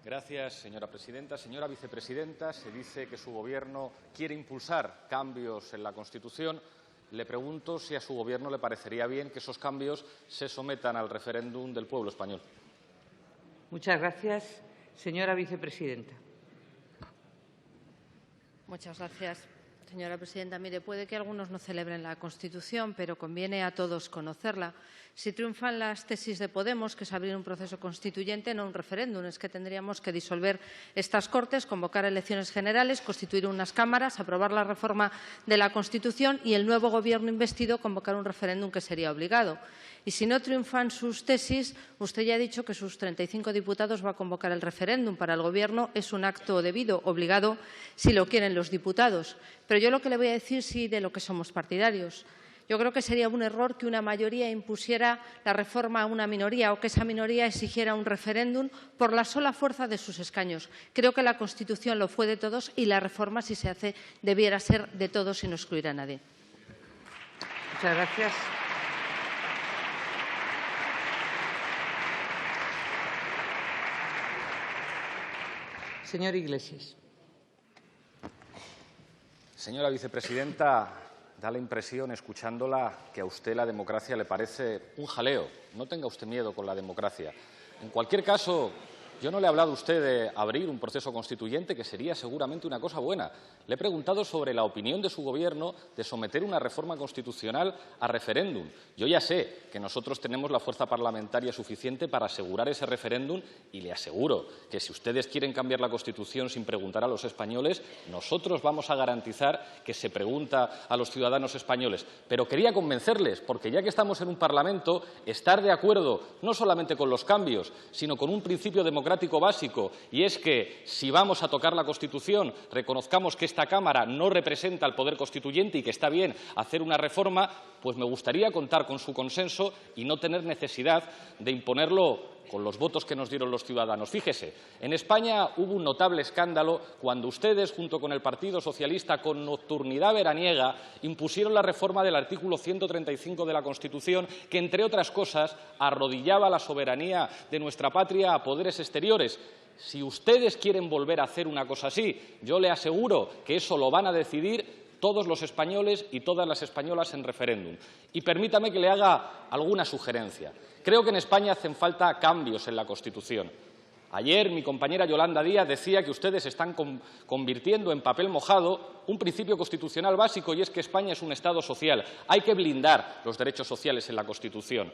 Gracias, señora presidenta. Señora vicepresidenta, se dice que su Gobierno quiere impulsar cambios en la Constitución. Le pregunto si a su Gobierno le parecería bien que esos cambios se sometan al referéndum del pueblo español. Muchas gracias. Señora vicepresidenta. Muchas gracias, señora presidenta. Mire, puede que algunos no celebren la Constitución, pero conviene a todos conocerla. Si triunfan las tesis de Podemos, que es abrir un proceso constituyente, no un referéndum, es que tendríamos que disolver estas Cortes, convocar elecciones generales, constituir unas cámaras, aprobar la reforma de la Constitución y el nuevo Gobierno investido convocar un referéndum que sería obligado. Y si no triunfan sus tesis, usted ya ha dicho que sus 35 diputados va a convocar el referéndum. Para el Gobierno es un acto debido, obligado, si lo quieren los diputados. Pero yo lo que le voy a decir sí de lo que somos partidarios. Yo creo que sería un error que una mayoría impusiera la reforma a una minoría o que esa minoría exigiera un referéndum por la sola fuerza de sus escaños. Creo que la Constitución lo fue de todos y la reforma, si se hace, debiera ser de todos y no excluir a nadie. Muchas gracias. Señor Iglesias. Señora vicepresidenta, da la impresión, escuchándola, que a usted la democracia le parece un jaleo. No tenga usted miedo con la democracia. En cualquier caso, yo no le he hablado a usted de abrir un proceso constituyente, que sería seguramente una cosa buena. Le he preguntado sobre la opinión de su Gobierno de someter una reforma constitucional a referéndum. Yo ya sé que nosotros tenemos la fuerza parlamentaria suficiente para asegurar ese referéndum y le aseguro que si ustedes quieren cambiar la Constitución sin preguntar a los españoles, nosotros vamos a garantizar que se pregunta a los ciudadanos españoles. Pero quería convencerles, porque ya que estamos en un Parlamento, estar de acuerdo no solamente con los cambios, sino con un principio democrático básico, y es que si vamos a tocar la Constitución, reconozcamos que esta Cámara no representa al poder constituyente y que está bien hacer una reforma, pues me gustaría contar con su consenso y no tener necesidad de imponerlo con los votos que nos dieron los ciudadanos. Fíjese, en España hubo un notable escándalo cuando ustedes, junto con el Partido Socialista, con nocturnidad veraniega, impusieron la reforma del artículo 135 de la Constitución, que, entre otras cosas, arrodillaba la soberanía de nuestra patria a poderes exteriores. Si ustedes quieren volver a hacer una cosa así, yo le aseguro que eso lo van a decidir todos los españoles y todas las españolas en referéndum. Y permítame que le haga alguna sugerencia. Creo que en España hacen falta cambios en la Constitución. Ayer mi compañera Yolanda Díaz decía que ustedes están convirtiendo en papel mojado un principio constitucional básico, y es que España es un Estado social. Hay que blindar los derechos sociales en la Constitución.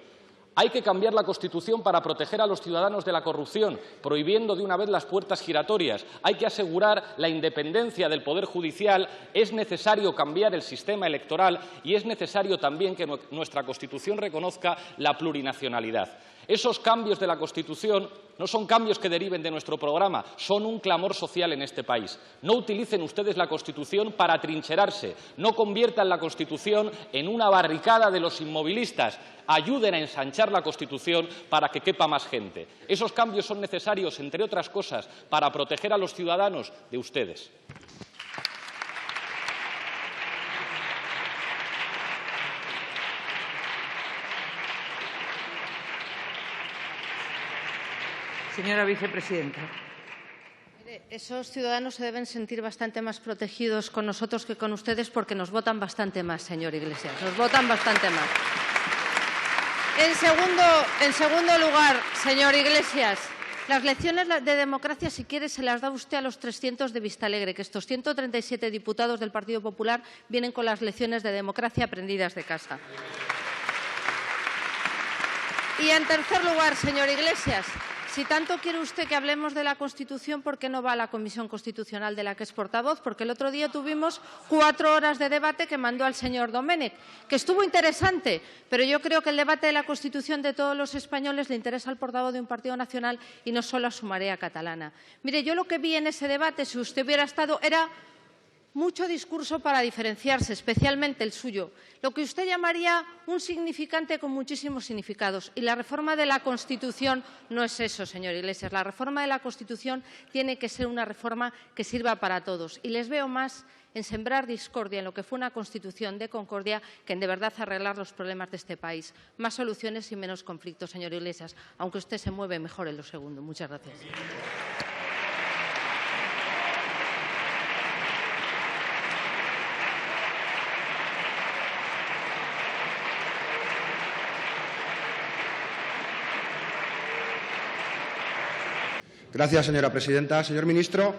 Hay que cambiar la Constitución para proteger a los ciudadanos de la corrupción, prohibiendo de una vez las puertas giratorias. Hay que asegurar la independencia del Poder Judicial. Es necesario cambiar el sistema electoral y es necesario también que nuestra Constitución reconozca la plurinacionalidad. Esos cambios de la Constitución no son cambios que deriven de nuestro programa, son un clamor social en este país. No utilicen ustedes la Constitución para atrincherarse, no conviertan la Constitución en una barricada de los inmovilistas. Ayuden a ensanchar la Constitución para que quepa más gente. Esos cambios son necesarios, entre otras cosas, para proteger a los ciudadanos de ustedes. Señora vicepresidenta. Esos ciudadanos se deben sentir bastante más protegidos con nosotros que con ustedes, porque nos votan bastante más, señor Iglesias. Nos votan bastante más. En segundo lugar, señor Iglesias, las lecciones de democracia, si quiere, se las da usted a los 300 de Vistalegre, que estos 137 diputados del Partido Popular vienen con las lecciones de democracia aprendidas de casa. Y en tercer lugar, señor Iglesias, si tanto quiere usted que hablemos de la Constitución, ¿por qué no va a la Comisión Constitucional de la que es portavoz? Porque el otro día tuvimos 4 horas de debate que mandó al señor Domènech, que estuvo interesante, pero yo creo que el debate de la Constitución de todos los españoles le interesa al portavoz de un partido nacional y no solo a su marea catalana. Mire, yo lo que vi en ese debate, si usted hubiera estado, era mucho discurso para diferenciarse, especialmente el suyo, lo que usted llamaría un significante con muchísimos significados. Y la reforma de la Constitución no es eso, señor Iglesias. La reforma de la Constitución tiene que ser una reforma que sirva para todos. Y les veo más en sembrar discordia en lo que fue una Constitución de concordia que en de verdad arreglar los problemas de este país. Más soluciones y menos conflictos, señor Iglesias, aunque usted se mueve mejor en lo segundo. Muchas gracias. Gracias, señora presidenta. Señor ministro,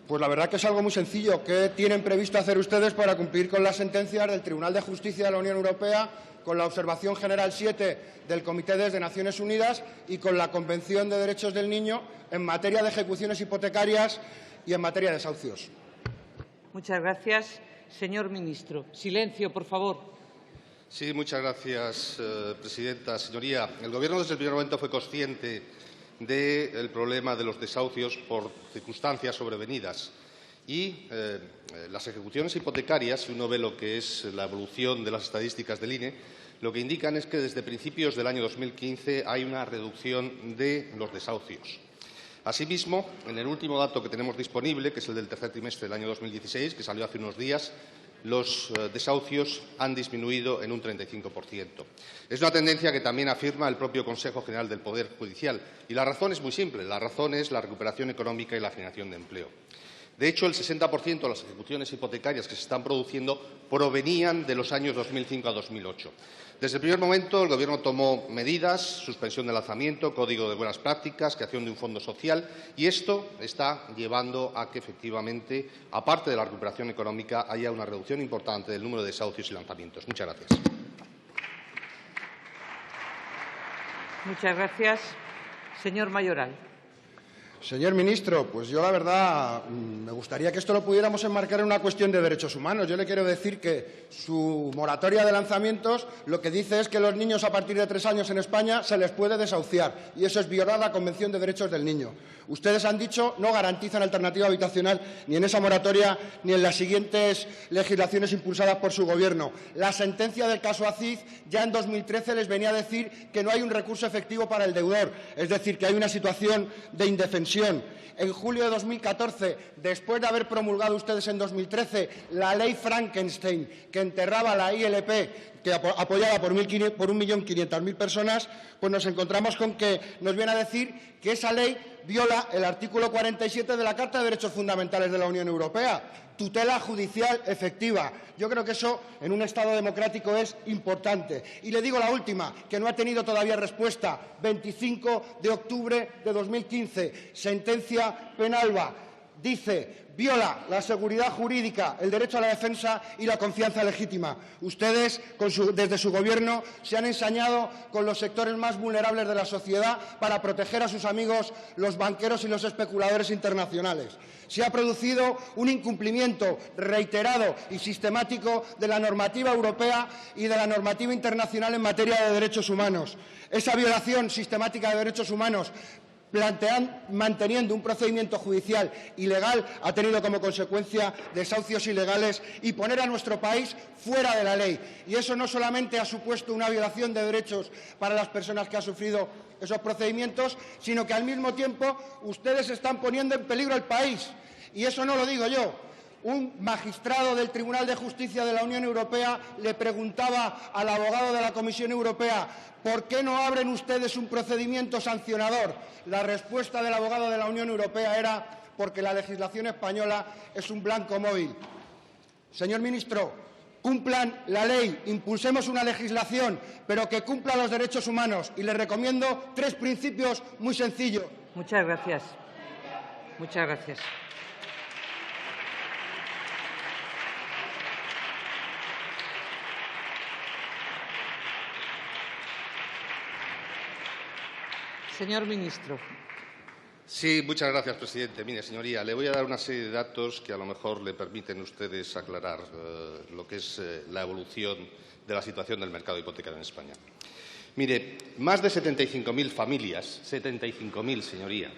pues la verdad que es algo muy sencillo. ¿Qué tienen previsto hacer ustedes para cumplir con las sentencias del Tribunal de Justicia de la Unión Europea, con la Observación General 7 del Comité de Naciones Unidas y con la Convención de Derechos del Niño en materia de ejecuciones hipotecarias y en materia de desahucios? Muchas gracias. Señor ministro. Silencio, por favor. Sí, muchas gracias, presidenta. Señoría, el Gobierno desde el primer momento fue consciente del problema de los desahucios por circunstancias sobrevenidas y las ejecuciones hipotecarias, si uno ve lo que es la evolución de las estadísticas del INE, lo que indican es que desde principios del año 2015 hay una reducción de los desahucios. Asimismo, en el último dato que tenemos disponible, que es el del tercer trimestre del año 2016, que salió hace unos días, los desahucios han disminuido en un 35%. Es una tendencia que también afirma el propio Consejo General del Poder Judicial. Y la razón es muy simple. La razón es la recuperación económica y la generación de empleo. De hecho, el 60% de las ejecuciones hipotecarias que se están produciendo provenían de los años 2005 a 2008. Desde el primer momento, el Gobierno tomó medidas, suspensión de lanzamiento, código de buenas prácticas, creación de un fondo social, y esto está llevando a que, efectivamente, aparte de la recuperación económica, haya una reducción importante del número de desahucios y lanzamientos. Muchas gracias. Muchas gracias. Señor Mayoral. Señor ministro, pues yo la verdad me gustaría que esto lo pudiéramos enmarcar en una cuestión de derechos humanos. Yo le quiero decir que su moratoria de lanzamientos lo que dice es que los niños a partir de 3 años en España se les puede desahuciar y eso es violar la Convención de Derechos del Niño. Ustedes han dicho no garantizan alternativa habitacional ni en esa moratoria ni en las siguientes legislaciones impulsadas por su Gobierno. La sentencia del caso Aziz ya en 2013 les venía a decir que no hay un recurso efectivo para el deudor, es decir, que hay una situación de indefensión. En julio de 2014, después de haber promulgado ustedes en 2013 la ley Frankenstein que enterraba la ILP, apoyada por 1.500.000 personas, pues nos encontramos con que nos viene a decir que esa ley viola el artículo 47 de la Carta de Derechos Fundamentales de la Unión Europea, tutela judicial efectiva. Yo creo que eso en un Estado democrático es importante. Y le digo la última, que no ha tenido todavía respuesta. 25 de octubre de 2015, sentencia Penalba, dice: viola la seguridad jurídica, el derecho a la defensa y la confianza legítima. Ustedes, desde su Gobierno, se han ensañado con los sectores más vulnerables de la sociedad para proteger a sus amigos, los banqueros y los especuladores internacionales. Se ha producido un incumplimiento reiterado y sistemático de la normativa europea y de la normativa internacional en materia de derechos humanos. Esa violación sistemática de derechos humanos, manteniendo un procedimiento judicial ilegal, ha tenido como consecuencia desahucios ilegales y poner a nuestro país fuera de la ley. Y eso no solamente ha supuesto una violación de derechos para las personas que han sufrido esos procedimientos, sino que al mismo tiempo ustedes están poniendo en peligro el país. Y eso no lo digo yo. Un magistrado del Tribunal de Justicia de la Unión Europea le preguntaba al abogado de la Comisión Europea: ¿por qué no abren ustedes un procedimiento sancionador? La respuesta del abogado de la Unión Europea era: porque la legislación española es un blanco móvil. Señor ministro, cumplan la ley, impulsemos una legislación, pero que cumpla los derechos humanos. Y les recomiendo 3 principios muy sencillos. Muchas gracias. Muchas gracias. Señor ministro. Sí, muchas gracias, presidente. Mire, señoría, le voy a dar una serie de datos que a lo mejor le permiten a ustedes aclarar lo que es la evolución de la situación del mercado hipotecario en España. Mire, más de 75.000 familias, 75.000, señoría,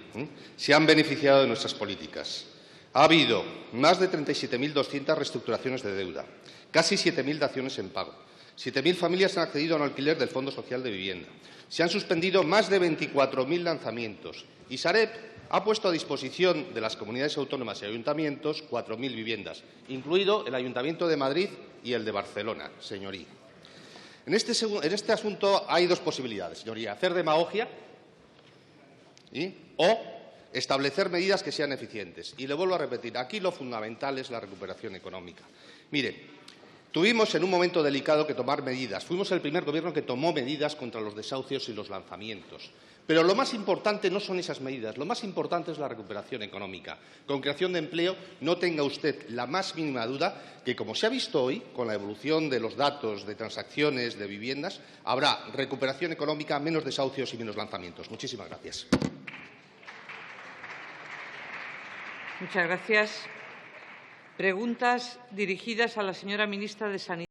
se han beneficiado de nuestras políticas. Ha habido más de 37.200 reestructuraciones de deuda, casi 7.000 daciones en pago. 7.000 familias han accedido a un alquiler del Fondo Social de Vivienda. Se han suspendido más de 24.000 lanzamientos y Sareb ha puesto a disposición de las comunidades autónomas y ayuntamientos 4.000 viviendas, incluido el Ayuntamiento de Madrid y el de Barcelona, señoría. En este asunto hay 2 posibilidades, señoría: hacer demagogia o establecer medidas que sean eficientes. Y le vuelvo a repetir, aquí lo fundamental es la recuperación económica. Mire, Tuvimos en un momento delicado que tomar medidas. Fuimos el primer Gobierno que tomó medidas contra los desahucios y los lanzamientos. Pero lo más importante no son esas medidas, lo más importante es la recuperación económica. Con creación de empleo, no tenga usted la más mínima duda que, como se ha visto hoy, con la evolución de los datos de transacciones de viviendas, habrá recuperación económica, menos desahucios y menos lanzamientos. Muchísimas gracias. Muchas gracias. Preguntas dirigidas a la señora ministra de Sanidad.